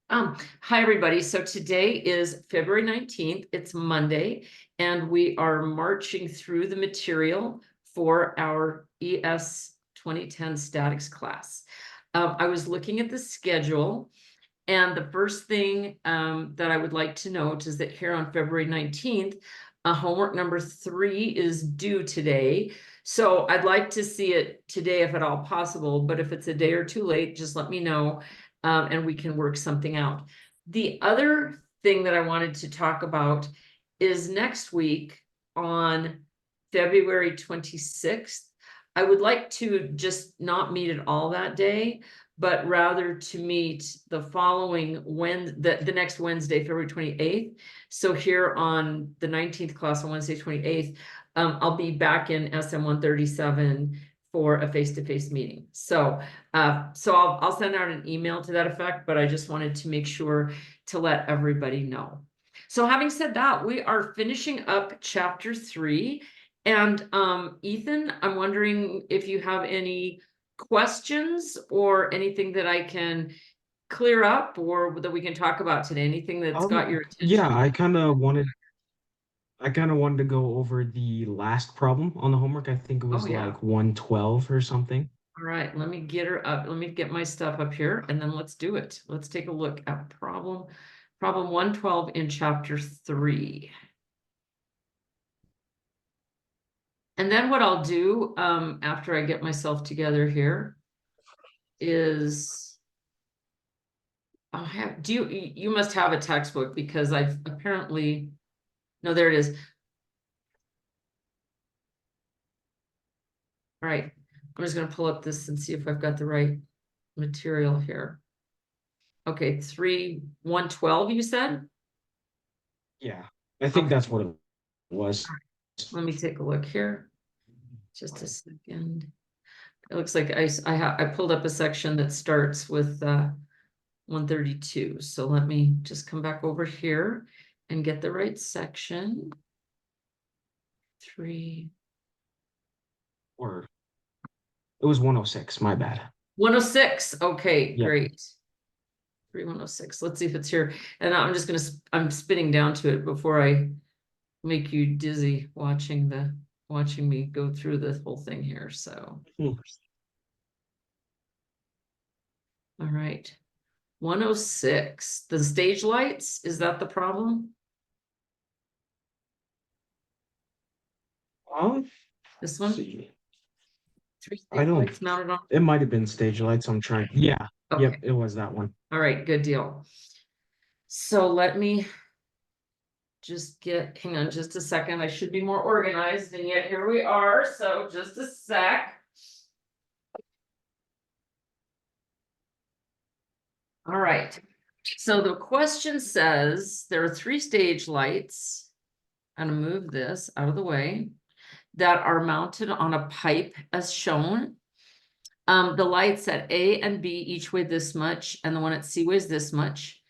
Hi, everybody. So today is February 19th. It's Monday, and we are marching through the material for our ES 2010 statics class. I was looking at the schedule, and the first thing that I would like to note is that here on February 19th, homework number 3 is due today. So I'd like to see it today if at all possible, but if it's a day or two late, just let me know. And we can work something out. The other thing that I wanted to talk about is next week on February 26th. I would like to just not meet at all that day, but rather to meet the following the next Wednesday, February 28th. So here on the 19th class on Wednesday, 28th, I'll be back in SM 137 for a face-to-face meeting. So I'll send out an email to that effect, but I just wanted to make sure to let everybody know. So having said that, we are finishing up chapter 3. And Ethan, I'm wondering if you have any questions or anything that I can clear up or that we can talk about today, anything that's got your Yeah, attention. I kind of wanted to go over the last problem on the homework. I think it Oh was yeah. like 112 or something. All right, let me get her up. Let me get my stuff up here and then let's do it. Let's take a look at problem 112 in chapter 3. And then what I'll do after I get myself together here is I'll have, you must have a textbook because I've apparently, no, there it is. All right, I'm just gonna pull up this and see if I've got the right material here. Okay, 112, you said? Yeah, I think Okay, that's what it was. let me take a look here. Just a second. It looks like I pulled up a section that starts with 132. So let me just come back over here and get the right section. 3. Or it was 106, my bad. 106. Okay, Yep. great. 3106. Let's see if it's here. And I'm spinning down to it before I make you dizzy watching me go through the whole thing here. So, Hmm. all right. 106. The stage lights, is that the problem? Let's This one? see. 3 I stage don't, lights mounted on. it might have been stage lights. I'm trying. Yeah. Yep, Okay. it was that one. All right, good deal. So let me just hang on just a second. I should be more organized, and yet here we are. So just a sec. All right. So the question says there are 3 stage lights. I'm going to move this out of the way that are mounted on a pipe as shown. The lights at A and B each weigh this much, and the one at C weighs this much.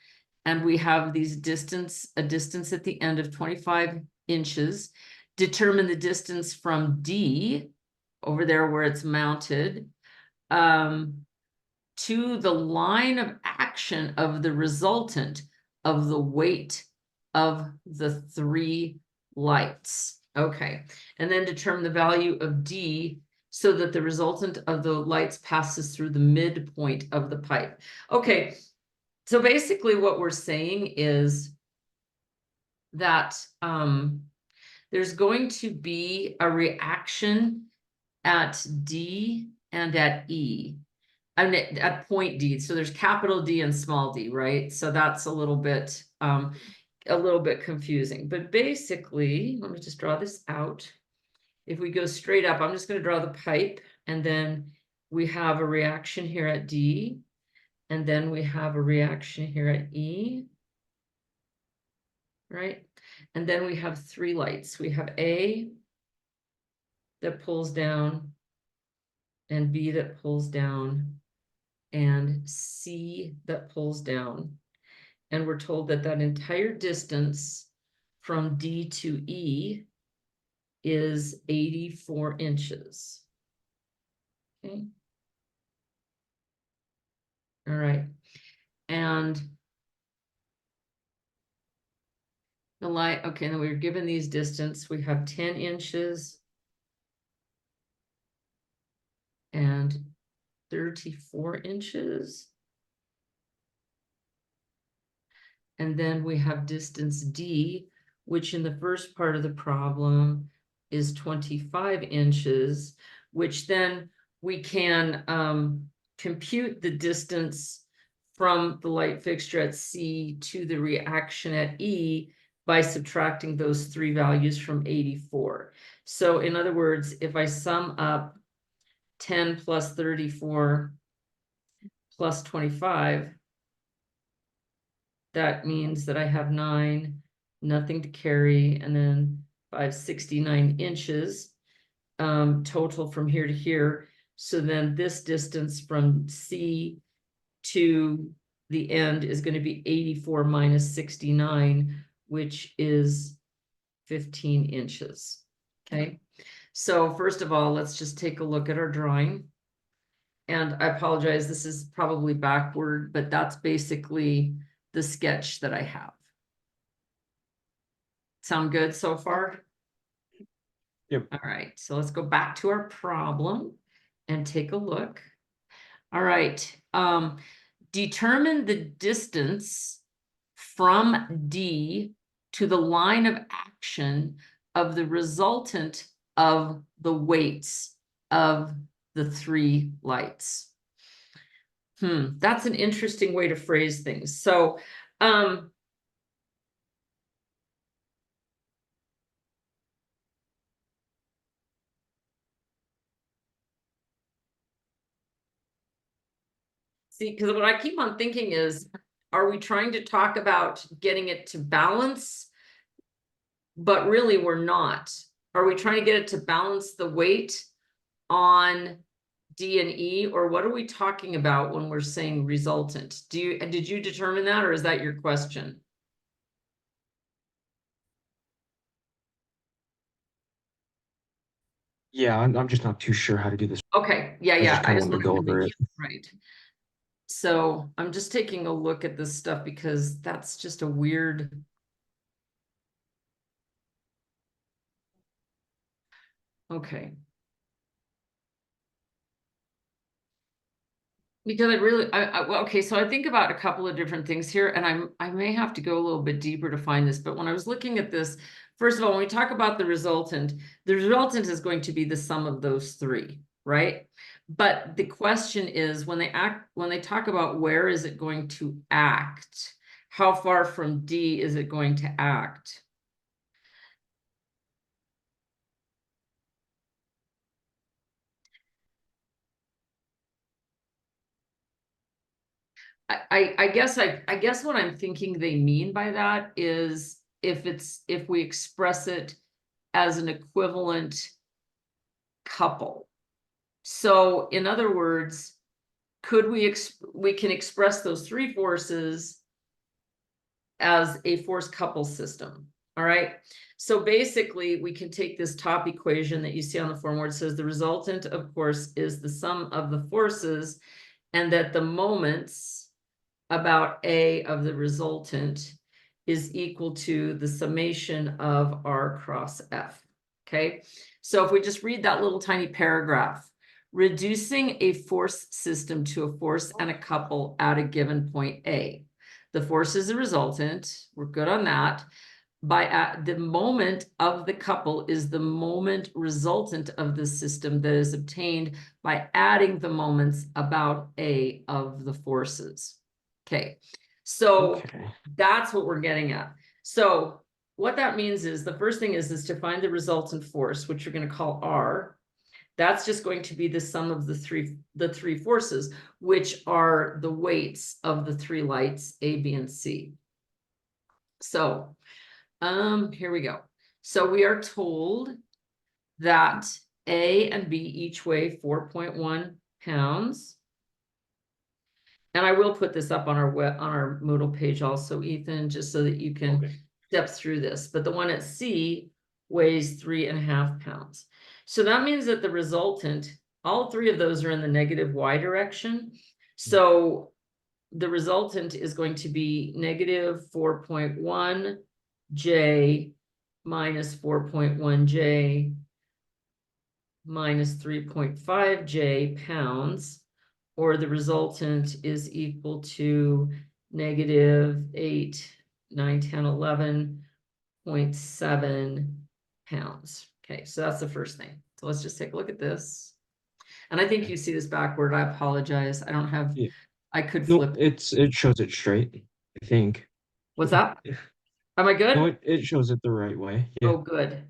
And we have a distance at the end of 25 inches. Determine the distance from D, over there where it's mounted, to the line of action of the resultant of the weight of the 3 lights. Okay, and then determine the value of D so that the resultant of the lights passes through the midpoint of the pipe. Okay, so basically what we're saying is that there's going to be a reaction at D and at E. I mean, at point D. So there's capital D and small d, right? So that's a little bit confusing. But basically, let me just draw this out. If we go straight up, I'm just going to draw the pipe, and then we have a reaction here at D, and then we have a reaction here at E, right? And then we have 3 lights. We have A that pulls down, and B that pulls down, and C that pulls down. And we're told that that entire distance from D to E is 84 inches. Okay. All right. And the light, okay, then we were given these distance, we have 10 inches. And 34 inches. And then we have distance D, which in the first part of the problem is 25 inches, which then we can compute the distance from the light fixture at C to the reaction at E by subtracting those three values from 84. So in other words, if I sum up 10 plus 34 plus 25, that means that I have 9, nothing to carry, and then 569 inches total from here to here. So then this distance from C to the end is going to be 84 minus 69, which is 15 inches. Okay, so first of all, let's just take a look at our drawing. And I apologize, this is probably backward, but that's basically the sketch that I have. Sound good so far? Yep. All right, so let's go back to our problem and take a look. All right, determine the distance from D to the line of action of the resultant of the weights of the three lights. That's an interesting way to phrase things. So, see, because what I keep on thinking is, are we trying to talk about getting it to balance? But really, we're not. Are we trying to get it to balance the weight on D and E, or what are we talking about when we're saying resultant? Did you determine that, or is that your question? Yeah, I'm just not too sure how to do this. Okay, yeah, I yeah. just kind I of just wanted to wanted go to make over it. sure, right. So I'm just taking a look at this stuff because that's just a weird. Okay. Because well, okay, so I think about a couple of different things here, and I may have to go a little bit deeper to find this, but when I was looking at this, first of all, when we talk about the resultant is going to be the sum of those three, right? But the question is, when they talk about where is it going to act, how far from D is it going to act? I guess what I'm thinking they mean by that is if we express it as an equivalent couple. So in other words, could we can express those three forces as a force couple system. All right. So basically we can take this top equation that you see on the form where it says the resultant, of course, is the sum of the forces, and that the moments about A of the resultant is equal to the summation of R cross F. Okay, so if we just read that little tiny paragraph, reducing a force system to a force and a couple at a given point A. The force is the resultant, we're good on that. The moment of the couple is the moment resultant of the system that is obtained by adding the moments about A of the forces. Okay, so that's what we're getting at. So what that means is the first thing is to find the resultant force, which you're going to call R. That's just going to be the sum of the three forces, which are the weights of the three lights, A, B, and C. So here we go. So we are told that A and B each weigh 4.1 pounds. And I will put this up on our Moodle page also, Ethan, just so that you can step through this. But the one at C weighs 3.5 pounds. So that means that the resultant, all three of those are in the negative Y direction. So the resultant is going to be negative 4.1 J minus 4.1 J minus 3.5 J pounds, or the resultant is equal to negative 8, 9, 10, 11.7 pounds. Okay, so that's the first thing. So let's just take a look at this. And I think you see this backward. I apologize. I don't have, Yeah. I could Nope, flip. it shows it straight, I think. What's that? Am I good? No, it shows it the right way. Yeah. Oh, good.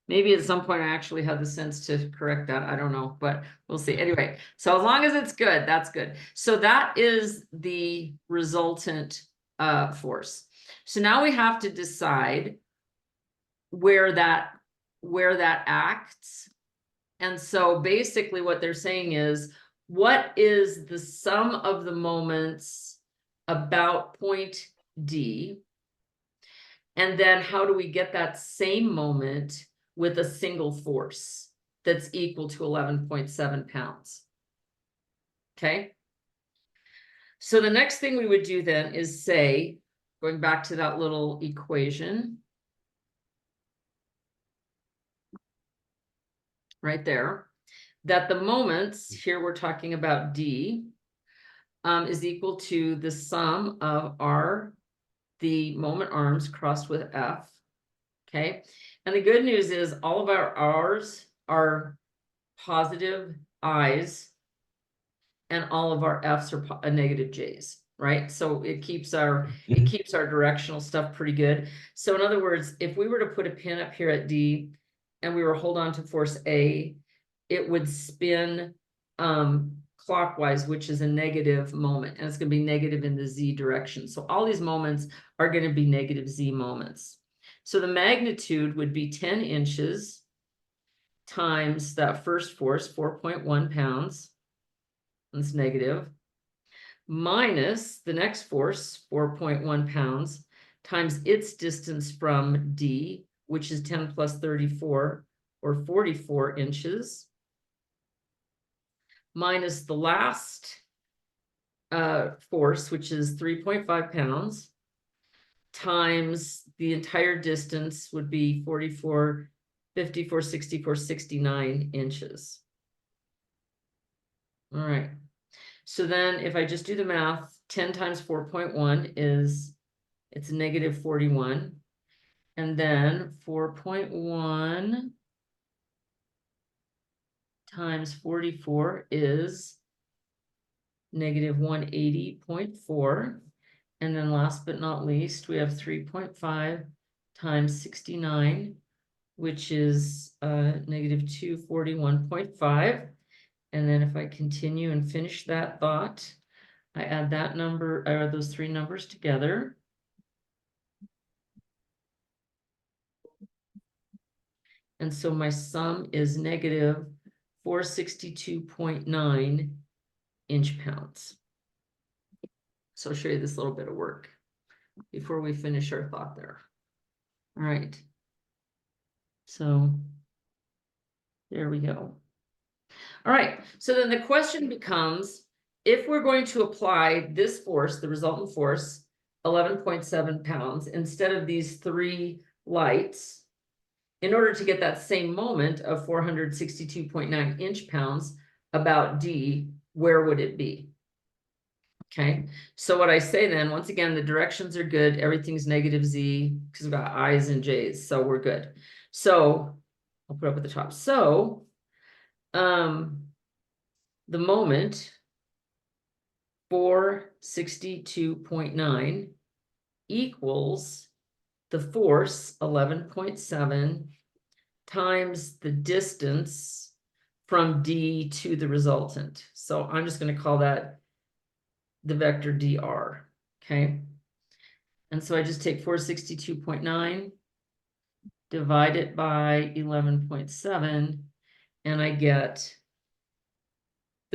Maybe at some point I actually had the sense to correct that. I don't know, but we'll see. Anyway, so as long as it's good, that's good. So that is the resultant force. So now we have to decide where that acts. And so basically what they're saying is, what is the sum of the moments about point D? And then how do we get that same moment with a single force that's equal to 11.7 pounds? Okay. So the next thing we would do then is say, going back to that little equation right there, that the moments, here we're talking about D, is equal to the sum of the moment arms crossed with F. Okay. And the good news is all of our R's are positive I's, and all of our F's are negative J's, right? So it keeps our directional stuff pretty good. So in other words, if we were to put a pin up here at D and we were hold on to force A, it would spin clockwise, which is a negative moment, and it's going to be negative in the Z direction. So all these moments are going to be negative Z moments. So the magnitude would be 10 inches times that first force, 4.1 pounds. That's negative. Minus the next force, 4.1 pounds, times its distance from D, which is 10 plus 34, or 44 inches. Minus the last force, which is 3.5 pounds, times the entire distance would be 44, 54, 64, 69 inches. All right. So then if I just do the math, 10 times 4.1 is, it's negative 41. And then 4.1 times 44 is negative 180.4. And then last but not least, we have 3.5 times 69, which is negative 241.5. And then if I continue and finish that thought, I add that number, or those three numbers together. And so my sum is negative 462.9 inch pounds. So I'll show you this little bit of work before we finish our thought there. All right. So there we go. All right. So then the question becomes, if we're going to apply this force, the resultant force, 11.7 pounds, instead of these three lights, in order to get that same moment of 462.9 inch pounds about D, where would it be? Okay, so what I say then, once again, the directions are good. Everything's negative Z because we've got I's and J's, so we're good. So I'll put up at the top. So the moment 462.9 equals the force 11.7 times the distance from D to the resultant. So I'm just going to call that the vector dr. Okay. And so I just take 462.9, divide it by 11.7, and I get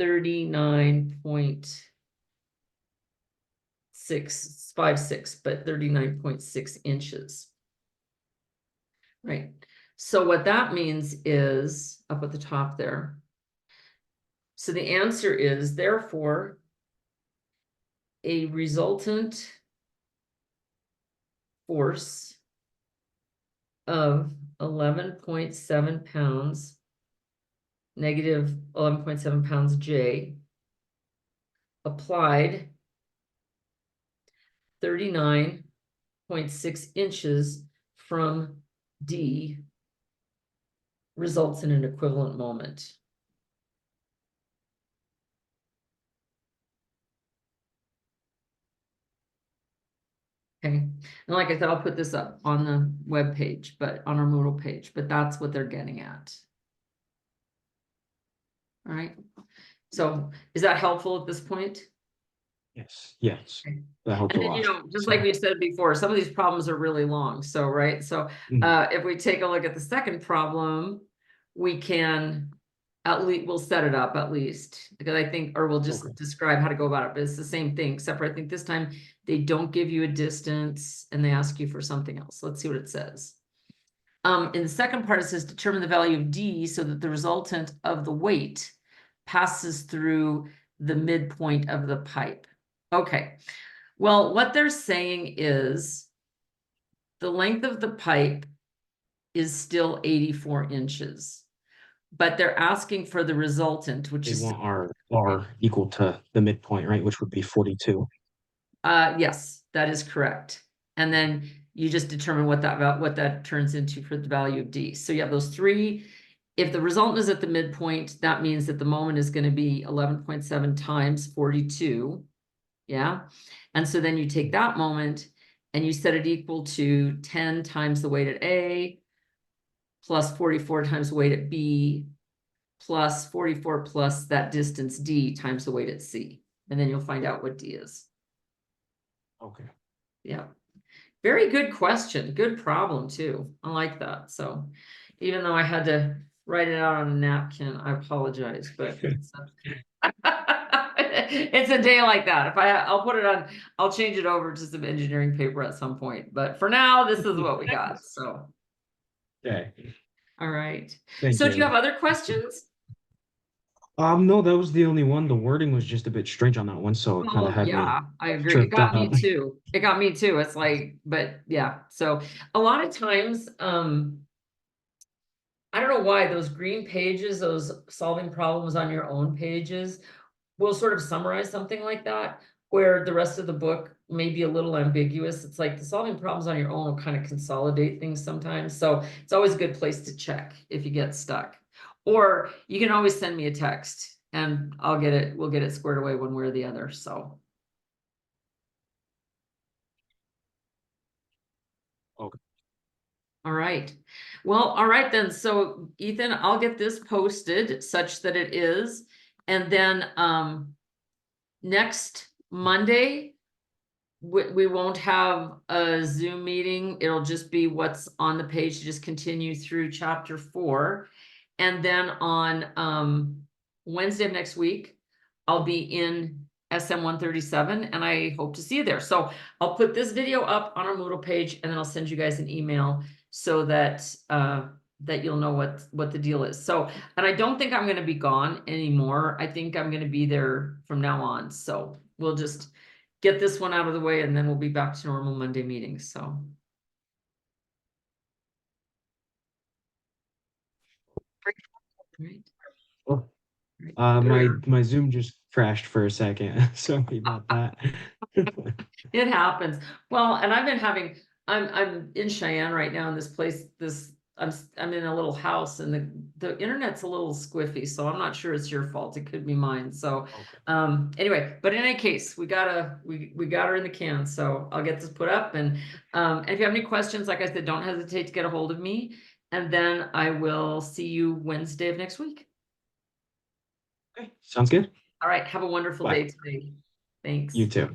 39.656, but 39.6 inches. Right. So what that means is up at the top there. So the answer is therefore a resultant force of 11.7 pounds, negative 11.7 pounds J, applied 39.6 inches from D results in an equivalent moment. Okay, and like I said, I'll put this up on the web page, but on our Moodle page, but that's what they're getting at. All right, so is that helpful at this point? Yes, yes, Okay. that helped And a then, you lot. know, just So, like we said before, some of these problems are really long, so, right, so if we take a look at the second problem, we can at least, we'll set it up at least, because I think, or we'll just Okay. describe how to go about it, but it's the same thing, except for I think this time they don't give you a distance and they ask you for something else. Let's see what it says. In the second part, it says determine the value of D so that the resultant of the weight passes through the midpoint of the pipe. Okay, well, what they're saying is the length of the pipe is still 84 inches, but they're asking for the resultant, which They is, want our R equal to the midpoint, right? Which would be 42. yes, that is correct. And then you just determine what that turns into for the value of D. So you have those three. If the resultant is at the midpoint, that means that the moment is going to be 11.7 times 42. Yeah. And so then you take that moment and you set it equal to 10 times the weight at A plus 44 times the weight at B plus 44 plus that distance D times the weight at C. And then you'll find out what D is. Okay. Yeah. Very good question. Good problem too. I like that. So even though I had to write it out on a napkin, I apologize, but it's a day like that. I'll put it on, I'll change it over to some engineering paper at some point. But for now, this is what we got. So, Okay. all right. Thank So do you have you. other questions? No, that was the only one. The wording was just a bit strange on that one, so it kind of Oh, had me yeah, I agree. It tripped got me up. too. It got me too. It's like, but yeah. So a lot of times, I don't know why those green pages, those solving problems on your own pages will sort of summarize something like that, where the rest of the book may be a little ambiguous. It's like the solving problems on your own will kind of consolidate things sometimes. So it's always a good place to check if you get stuck. Or you can always send me a text and we'll get it squared away one way or the other. So. Okay. All right. Well, all right then. So Ethan, I'll get this posted such that it is. And then next Monday, we won't have a Zoom meeting. It'll just be what's on the page to just continue through chapter 4. And then on Wednesday of next week, I'll be in SM 137 and I hope to see you there. So I'll put this video up on our Moodle page and then I'll send you guys an email so that that you'll know what the deal is. So, and I don't think I'm going to be gone anymore. I think I'm going to be there from now on. So we'll just get this one out of the way and then we'll be back to normal Monday meetings. So. Right. Well, Right. my Zoom just crashed for a second. Sorry about that. It happens. Well, and I've been having, I'm in Cheyenne right now in this place, I'm in a little house and the internet's a little squiffy, so I'm not sure it's your fault. It could be mine. So, Okay. anyway, but in any case, we got her in the can, so I'll get this put up and if you have any questions, like I said, don't hesitate to get a hold of me. And then I will see you Wednesday of next week. Okay. Sounds good. All right. Have a wonderful Bye. day today. Thanks. You too.